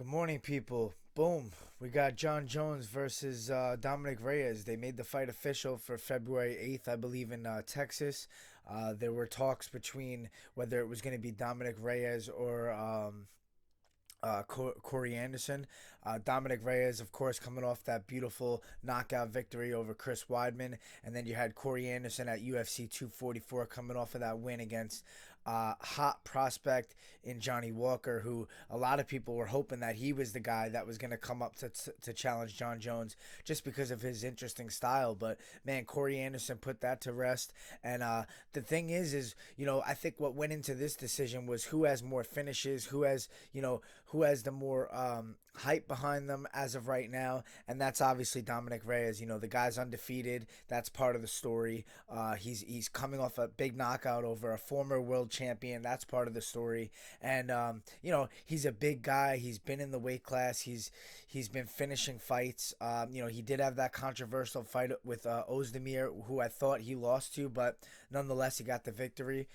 Good morning, people. Boom. We got Jon Jones versus Dominic Reyes. They made the fight official for February 8th, I believe, in Texas. There were talks between whether it was going to be Dominic Reyes or Corey Anderson. Dominic Reyes, of course, coming off that beautiful knockout victory over Chris Weidman. And then you had Corey Anderson at UFC 244 coming off of that win against hot prospect in Johnny Walker, who a lot of people were hoping that he was the guy that was going to come up to challenge Jon Jones just because of his interesting style. But man, Corey Anderson put that to rest. And the thing is, I think what went into this decision was who has more finishes, who has the more hype behind them as of right now, and that's obviously Dominic Reyes. The guy's undefeated. That's part of the story. He's coming off a big knockout over a former world champion. That's part of the story. And he's a big guy. He's been in the weight class. He's been finishing fights. He did have that controversial fight with Ozdemir, who I thought he lost to, but nonetheless he got the victory.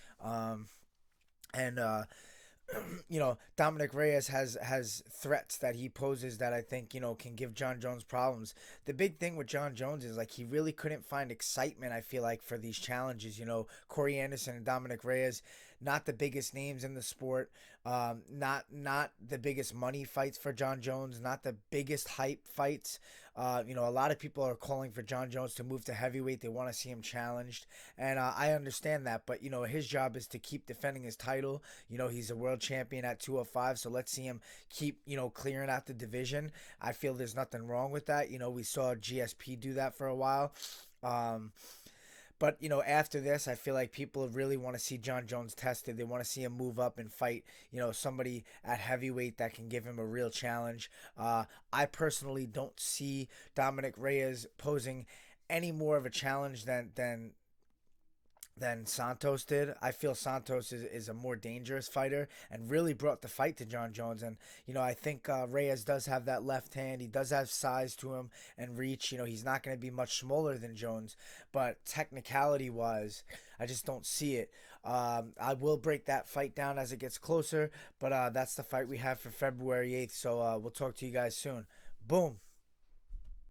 And Dominic Reyes has threats that he poses that I think can give Jon Jones problems. The big thing with Jon Jones is like he really couldn't find excitement. I feel like for these challenges, Corey Anderson and Dominic Reyes, not the biggest names in the sport, not the biggest money fights for Jon Jones, not the biggest hype fights. A lot of people are calling for Jon Jones to move to heavyweight. They want to see him challenged, and I understand that. But his job is to keep defending his title. He's a world champion at 205, so let's see him keep clearing out the division. I feel there's nothing wrong with that. We saw GSP do that for a while. But after this, I feel like people really want to see Jon Jones tested. They want to see him move up and fight, somebody at heavyweight that can give him a real challenge. I personally don't see Dominic Reyes posing any more of a challenge than Santos did. I feel Santos is a more dangerous fighter and really brought the fight to Jon Jones. And, I think Reyes does have that left hand. He does have size to him and reach. He's not going to be much smaller than Jones. But technicality wise, I just don't see it. I will break that fight down as it gets closer. But that's the fight we have for February 8th. So we'll talk to you guys soon. Boom.